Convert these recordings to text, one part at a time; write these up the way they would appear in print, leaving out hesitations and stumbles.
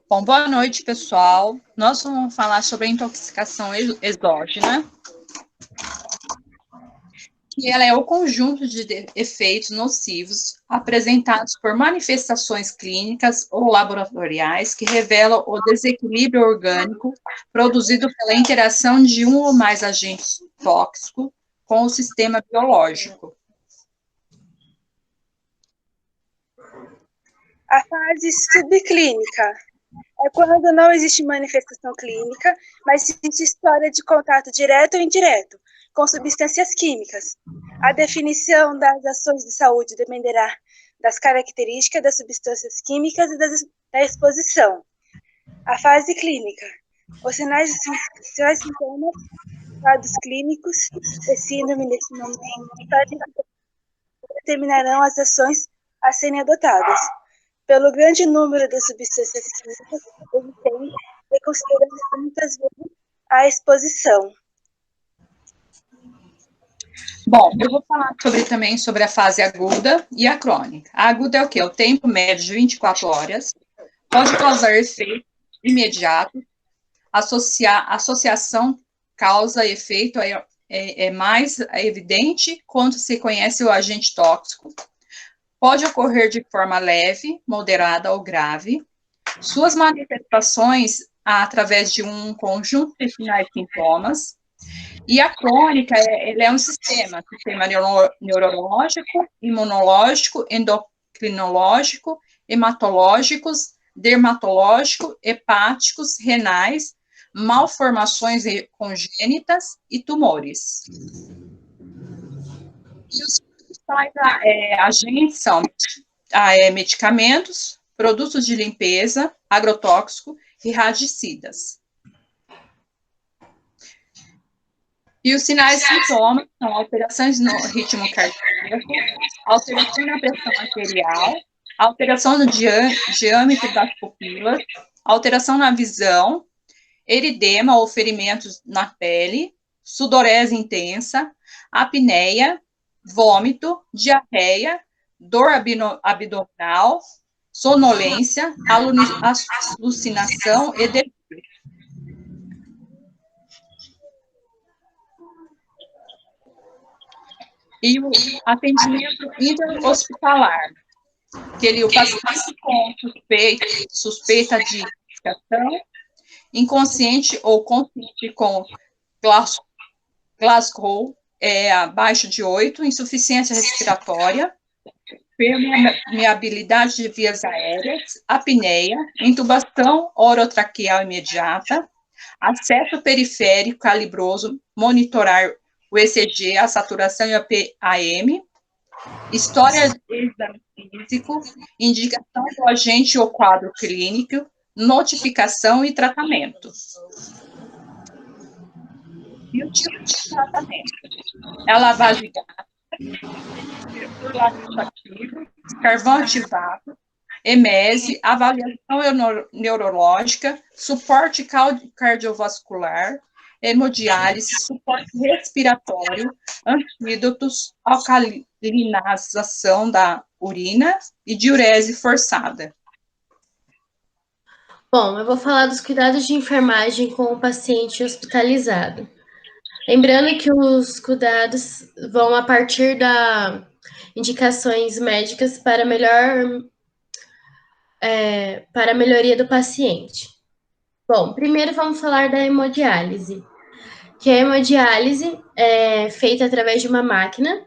Bom, boa noite, pessoal. Nós vamos falar sobre a intoxicação exógena, que ela é o conjunto de efeitos nocivos apresentados por manifestações clínicas ou laboratoriais que revelam o desequilíbrio orgânico produzido pela interação de um ou mais agentes tóxicos com o sistema biológico. A fase subclínica é quando não existe manifestação clínica, mas existe história de contato direto ou indireto com substâncias químicas. A definição das ações de saúde dependerá das características das substâncias químicas e da exposição. A fase clínica. Os sinais e sintomas, quadros clínicos e síndrome nesse momento determinarão as ações a serem adotadas. Pelo grande número de substâncias químicas existentes e considerando muitas vezes a exposição. Bom, eu vou falar também sobre a fase aguda e a crônica. A aguda é o quê? O tempo médio de 24 horas, pode causar efeito imediato, associação causa-efeito é mais evidente quando se conhece o agente tóxico, pode ocorrer de forma leve, moderada ou grave. Suas manifestações através de um conjunto de sinais e sintomas. E a crônica, ele é um sistema neurológico, imunológico, endocrinológico, hematológicos, dermatológico, hepáticos, renais, malformações congênitas e tumores. E os principais agentes são medicamentos, produtos de limpeza, agrotóxico e radicidas. E os sinais e sintomas são alterações no ritmo cardíaco, alteração na pressão arterial, alteração no diâmetro das pupilas, alteração na visão, eritema ou ferimentos na pele, sudorese intensa, apneia, vômito, diarreia, dor abdominal, sonolência, alucinação e delírio. E o atendimento interhospitalar, que o paciente com suspeita de intoxicação, inconsciente ou consciente com Glasgow abaixo de 8, insuficiência respiratória, permeabilidade de vias aéreas, apneia, intubação orotraqueal imediata, acesso periférico calibroso, monitorar o ECG, a saturação e a PAM, história de exame físico, indicação do agente ou quadro clínico, notificação e tratamento. E o tipo de tratamento? É a lavagem gástrico, carvão ativado, emese, avaliação neurológica, suporte cardiovascular, hemodiálise, suporte respiratório, antídotos, alcalinização da urina e diurese forçada. Bom, eu vou falar dos cuidados de enfermagem com o paciente hospitalizado. Lembrando que os cuidados vão a partir das indicações médicas para a melhoria do paciente. Bom, primeiro vamos falar da hemodiálise, que a hemodiálise é feita através de uma máquina.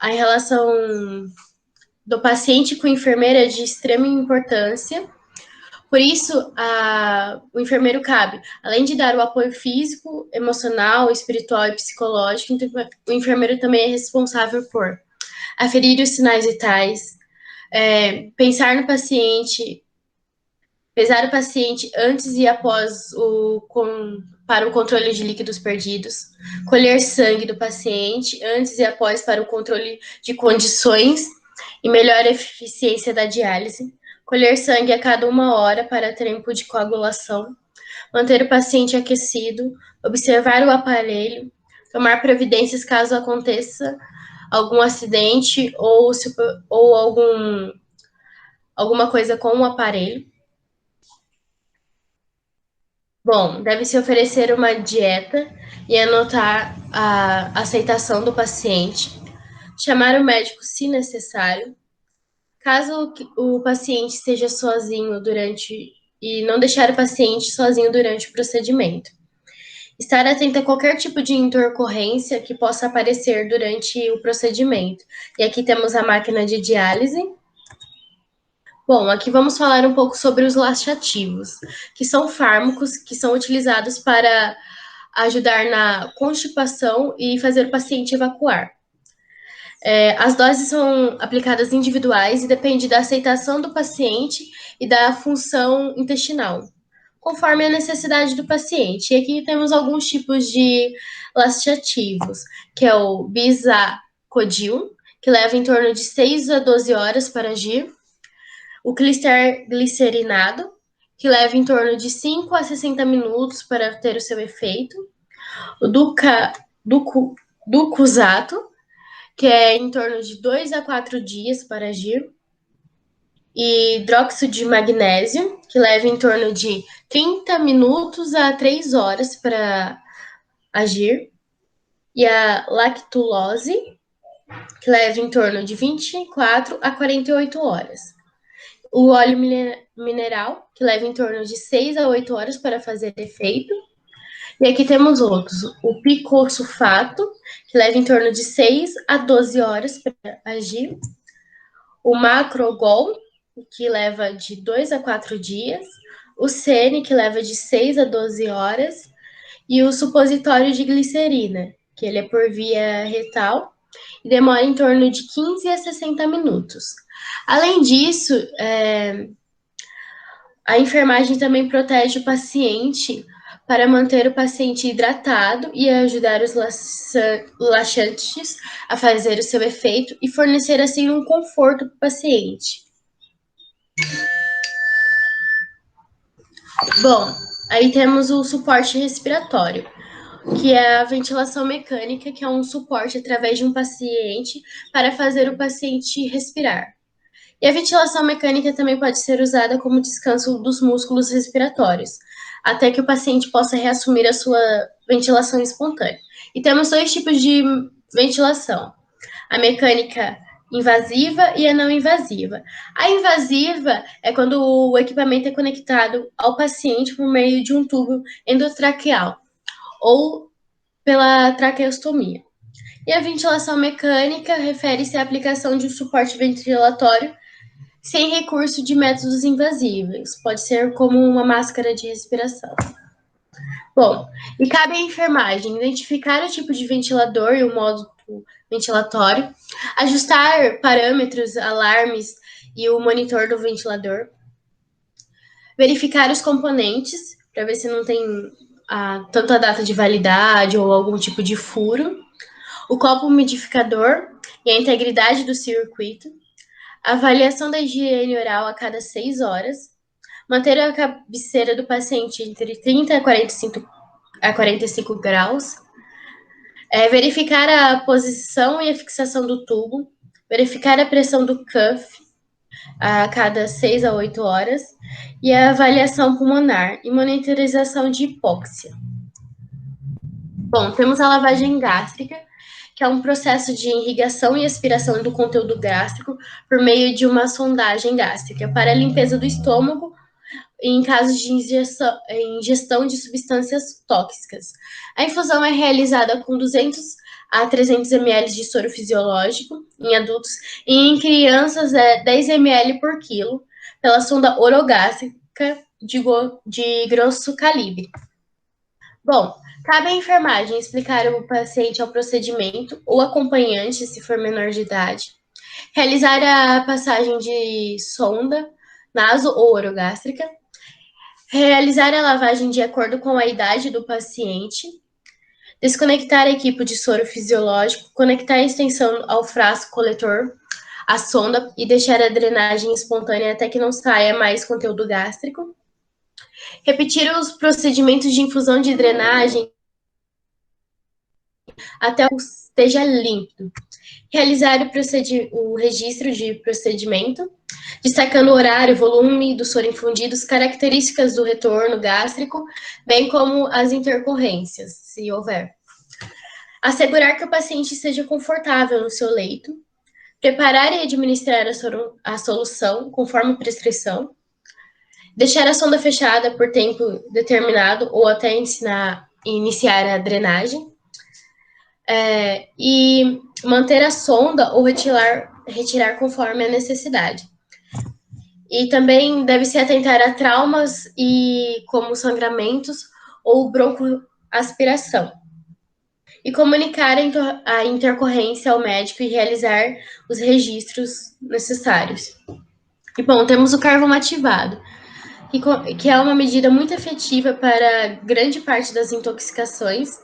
A relação do paciente com o enfermeiro é de extrema importância. Por isso, o enfermeiro cabe, além de dar o apoio físico, emocional, espiritual e psicológico, então, o enfermeiro também é responsável por aferir os sinais vitais, pesar o paciente antes e após para o controle de líquidos perdidos, colher sangue do paciente antes e após para o controle de condições e melhor eficiência da diálise, colher sangue a cada 1 hora para tempo de coagulação, manter o paciente aquecido, observar o aparelho, tomar providências caso aconteça algum acidente ou alguma coisa com o aparelho, Bom, deve-se oferecer uma dieta e anotar a aceitação do paciente, chamar o médico se necessário. Caso o paciente esteja sozinho e não deixar o paciente sozinho durante o procedimento. Estar atento a qualquer tipo de intercorrência que possa aparecer durante o procedimento. E aqui temos a máquina de diálise. Bom, aqui vamos falar um pouco sobre os laxativos, que são fármacos que são utilizados para ajudar na constipação e fazer o paciente evacuar. As doses são aplicadas individuais e depende da aceitação do paciente e da função intestinal, conforme a necessidade do paciente. E aqui temos alguns tipos de laxativos, que é o bisacodyl, que leva em torno de 6 a 12 horas para agir, o glicerinado, que leva em torno de 5 a 60 minutos para ter o seu efeito, o ducusato, que é em torno de 2 a 4 dias para agir, e hidróxido de magnésio, que leva em torno de 30 minutos a 3 horas para agir, e a lactulose, que leva em torno de 24 a 48 horas. O óleo mineral, que leva em torno de 6 a 8 horas para fazer efeito. E aqui temos outros, o picosulfato, que leva em torno de 6 a 12 horas para agir. O macrogol, que leva de 2 a 4 dias. O sene, que leva de 6 a 12 horas. E o supositório de glicerina, que ele é por via retal e demora em torno de 15 a 60 minutos. Além disso, a enfermagem também protege o paciente para manter o paciente hidratado e ajudar os laxantes a fazer o seu efeito e fornecer, assim, um conforto para o paciente. Bom, aí temos o suporte respiratório, que é a ventilação mecânica, que é um suporte através de um paciente para fazer o paciente respirar. E a ventilação mecânica também pode ser usada como descanso dos músculos respiratórios, até que o paciente possa reassumir a sua ventilação espontânea. E temos 2 tipos de ventilação: a mecânica invasiva e a não invasiva. A invasiva é quando o equipamento é conectado ao paciente por meio de um tubo endotraqueal ou pela traqueostomia. E a ventilação mecânica refere-se à aplicação de um suporte ventilatório sem recurso de métodos invasivos. Pode ser como uma máscara de respiração. Bom, e cabe à enfermagem identificar o tipo de ventilador e o modo ventilatório, ajustar parâmetros, alarmes e o monitor do ventilador, verificar os componentes para ver se não tem tanto a data de validade ou algum tipo de furo, o copo umidificador e a integridade do circuito, avaliação da higiene oral a cada 6 horas, manter a cabeceira do paciente entre 30 a 45 graus, verificar a posição e a fixação do tubo, verificar a pressão do cuff a cada 6 a 8 horas, e a avaliação pulmonar e monitorização de hipóxia. Bom, temos a lavagem gástrica, que é um processo de irrigação e aspiração do conteúdo gástrico por meio de uma sondagem gástrica para a limpeza do estômago em casos de ingestão de substâncias tóxicas. A infusão é realizada com 200 a 300 ml de soro fisiológico em adultos e em crianças 10 ml por quilo pela sonda orogástrica de grosso calibre. Bom, cabe à enfermagem explicar o paciente ao procedimento ou acompanhante, se for menor de idade, realizar a passagem de sonda naso ou orogástrica, realizar a lavagem de acordo com a idade do paciente, desconectar a equipe de soro fisiológico, conectar a extensão ao frasco coletor, a sonda e deixar a drenagem espontânea até que não saia mais conteúdo gástrico, repetir os procedimentos de infusão de drenagem até o esteja límpido. Realizar o registro de procedimento. destacando o horário, volume do soro infundido, características do retorno gástrico, bem como as intercorrências, se houver. Assegurar que o paciente esteja confortável no seu leito, preparar e administrar a solução conforme prescrição, deixar a sonda fechada por tempo determinado ou até iniciar a drenagem, e manter a sonda ou retirar conforme a necessidade. E também deve se atentar a traumas como sangramentos ou broncoaspiração. E comunicar a intercorrência ao médico e realizar os registros necessários. E, bom, temos o carvão ativado, que é uma medida muito efetiva para grande parte das intoxicações,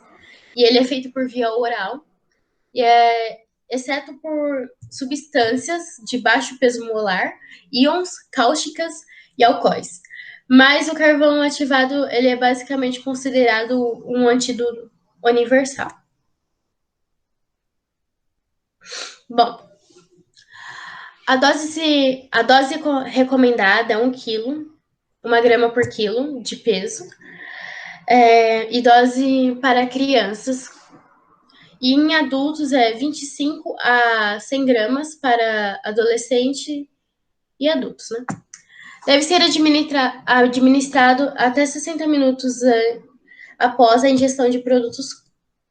e ele é feito por via oral, exceto por substâncias de baixo peso molar, íons, cáusticas e alcoóis. Mas o carvão ativado, ele é basicamente considerado um antídoto universal. Bom, a dose recomendada é 1 kg, 1 grama por quilo de peso, e dose para crianças. E em adultos é 25 a 100 gramas para adolescente e adultos, né? Deve ser administrado até 60 minutos após a ingestão de produtos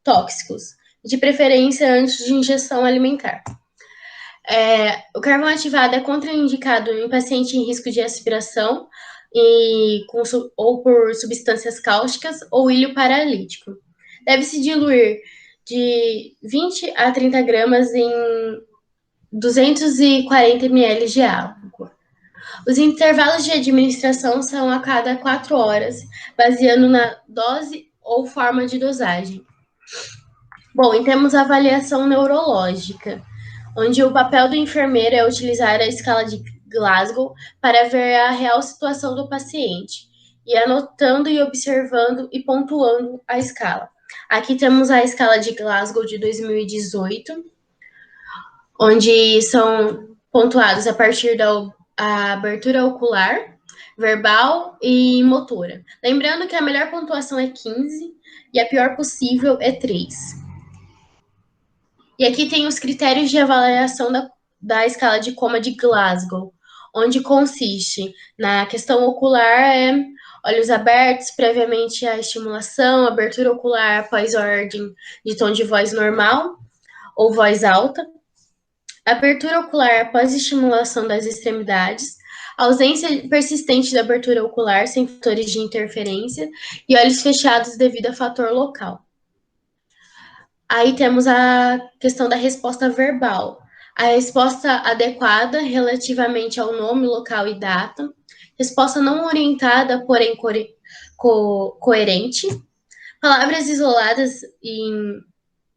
tóxicos, de preferência antes de ingestão alimentar. O carvão ativado é contraindicado em paciente em risco de aspiração ou por substâncias cáusticas ou ilho paralítico. Deve-se diluir de 20 a 30 gramas em 240 ml de água. Os intervalos de administração são a cada 4 horas, baseando na dose ou forma de dosagem. Bom, e temos a avaliação neurológica, onde o papel do enfermeiro é utilizar a escala de Glasgow para ver a real situação do paciente, e anotando e observando e pontuando a escala. Aqui temos a escala de Glasgow de 2018, onde são pontuados a partir da abertura ocular, verbal e motora. Lembrando que a melhor pontuação é 15 e a pior possível é 3. E aqui tem os critérios de avaliação da escala de coma de Glasgow, onde consiste na questão ocular, olhos abertos previamente à estimulação, abertura ocular após ordem de tom de voz normal ou voz alta, abertura ocular após estimulação das extremidades, ausência persistente da abertura ocular sem fatores de interferência e olhos fechados devido a fator local. Aí temos a questão da resposta verbal. A resposta adequada relativamente ao nome, local e data. Resposta não orientada, porém coerente. Palavras isoladas e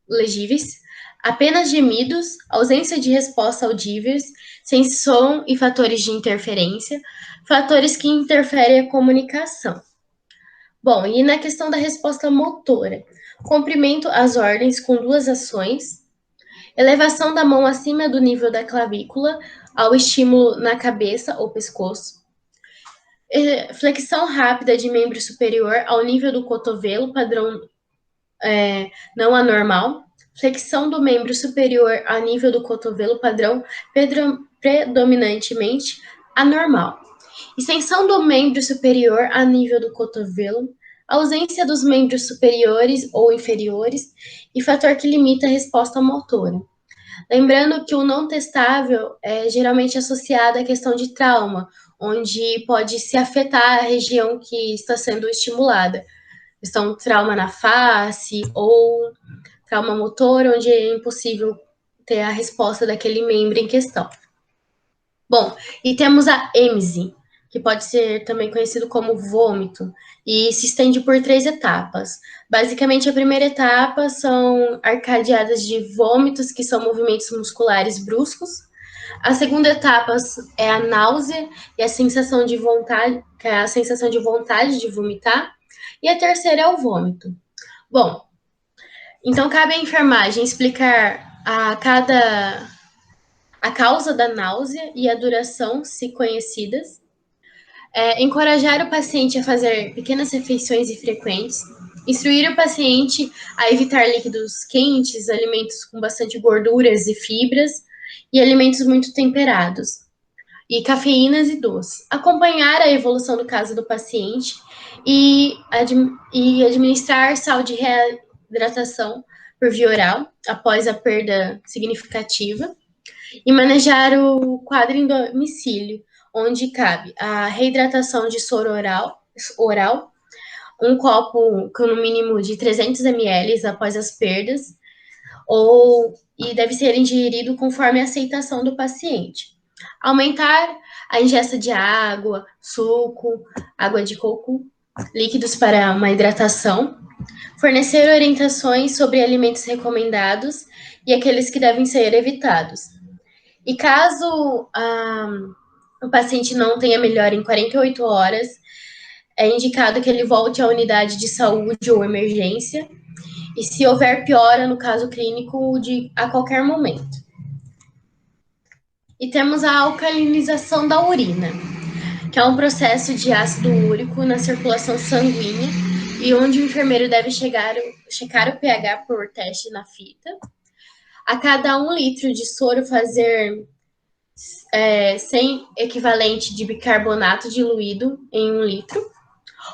legíveis. Apenas gemidos, ausência de resposta audíveis, sem som e fatores de interferência. Fatores que interferem a comunicação. Bom, e na questão da resposta motora. Cumprimento às ordens com 2 ações, elevação da mão acima do nível da clavícula ao estímulo na cabeça ou pescoço, flexão rápida de membro superior ao nível do cotovelo, padrão não anormal, flexão do membro superior ao nível do cotovelo, padrão predominantemente anormal, extensão do membro superior a nível do cotovelo, ausência dos membros superiores ou inferiores e fator que limita a resposta motora. Lembrando que o não testável é geralmente associado à questão de trauma, onde pode se afetar a região que está sendo estimulada. Questão de trauma na face ou trauma motor, onde é impossível ter a resposta daquele membro em questão. Bom, e temos a êmese, que pode ser também conhecido como vômito, e se estende por 3 etapas. Basicamente, a primeira etapa são arcadeadas de vômitos, que são movimentos musculares bruscos. A segunda etapa é a náusea e a sensação de vontade, que é a sensação de vontade de vomitar. E a terceira é o vômito. Bom, então cabe à enfermagem explicar a a causa da náusea e a duração, se conhecidas, encorajar o paciente a fazer pequenas refeições e frequentes, instruir o paciente a evitar líquidos quentes, alimentos com bastante gorduras e fibras e alimentos muito temperados, e cafeínas e doces. Acompanhar a evolução do caso do paciente e administrar sal de reidratação por via oral após a perda significativa e manejar o quadro em domicílio, onde cabe a reidratação de soro oral, um copo com no mínimo de 300 ml após as perdas, e deve ser ingerido conforme a aceitação do paciente. Aumentar a ingesta de água, suco, água de coco, líquidos para uma hidratação, fornecer orientações sobre alimentos recomendados e aqueles que devem ser evitados. E caso o paciente não tenha melhora em 48 horas, é indicado que ele volte à unidade de saúde ou emergência, e se houver piora no caso clínico, a qualquer momento. E temos a alcalinização da urina, que é um processo de ácido úrico na circulação sanguínea e onde o enfermeiro deve checar o pH por teste na fita. A cada 1 litro de soro fazer 100 equivalente de bicarbonato diluído em 1 litro,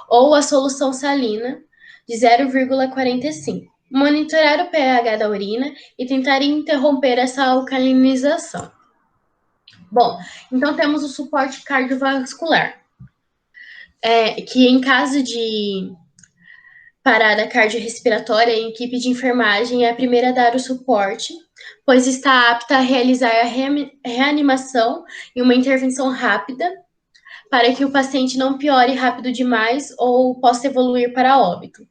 ou a solução salina de 0,45. Monitorar o pH da urina e tentar interromper essa alcalinização. Bom, então temos o suporte cardiovascular, que em caso de parada cardiorrespiratória, a equipe de enfermagem é a primeira a dar o suporte, pois está apta a realizar a reanimação e uma intervenção rápida para que o paciente não piore rápido demais ou possa evoluir para óbito.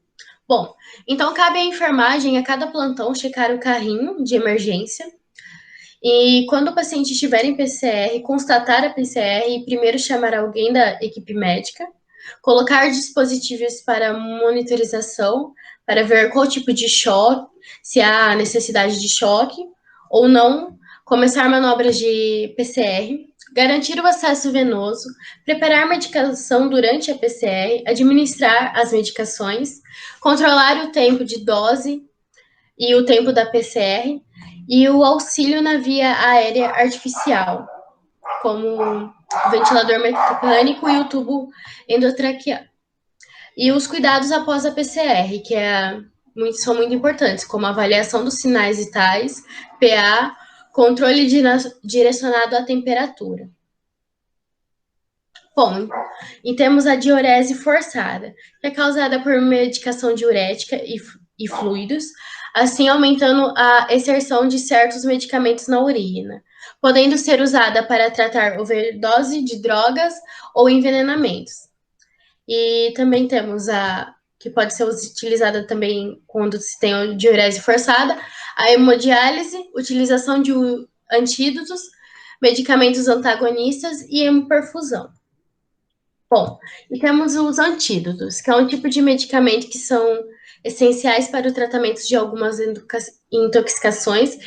Bom, então cabe à enfermagem a cada plantão checar o carrinho de emergência e quando o paciente estiver em PCR, constatar a PCR e primeiro chamar alguém da equipe médica, colocar dispositivos para monitorização, para ver qual tipo de choque, se há necessidade de choque ou não, começar manobras de PCR, garantir o acesso venoso, preparar medicação durante a PCR, administrar as medicações, controlar o tempo de dose e o tempo da PCR e o auxílio na via aérea artificial, como o ventilador mecânico e o tubo endotraqueal. E os cuidados após a PCR, que são muito importantes, como a avaliação dos sinais vitais, PA, controle direcionado à temperatura. Bom, e temos a diurese forçada, que é causada por medicação diurética e fluidos, assim aumentando a exerção de certos medicamentos na urina, podendo ser usada para tratar overdose de drogas ou envenenamentos. E também temos que pode ser utilizada também quando se tem a diurese forçada, a hemodiálise, utilização de antídotos, medicamentos antagonistas e hemoperfusão. Bom, e temos os antídotos, que é um tipo de medicamento que são essenciais para o tratamento de algumas intoxicações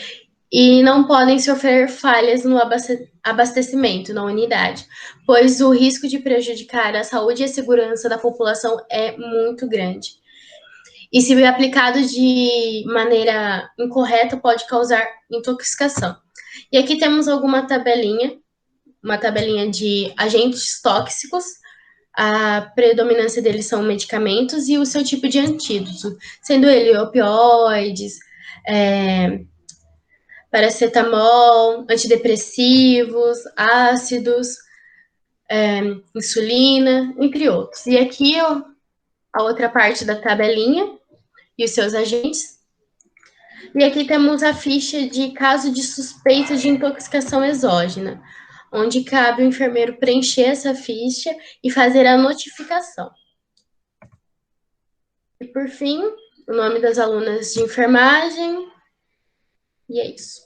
e não podem sofrer falhas no abastecimento na unidade, pois o risco de prejudicar a saúde e a segurança da população é muito grande. E se aplicado de maneira incorreta, pode causar intoxicação. E aqui temos uma tabelinha de agentes tóxicos. A predominância deles são medicamentos e o seu tipo de antídoto, sendo ele opioides, paracetamol, antidepressivos, ácidos, insulina, entre outros. E aqui a outra parte da tabelinha e os seus agentes. E aqui temos a ficha de caso de suspeita de intoxicação exógena, onde cabe o enfermeiro preencher essa ficha e fazer a notificação. E, por fim, o nome das alunas de enfermagem. E é isso.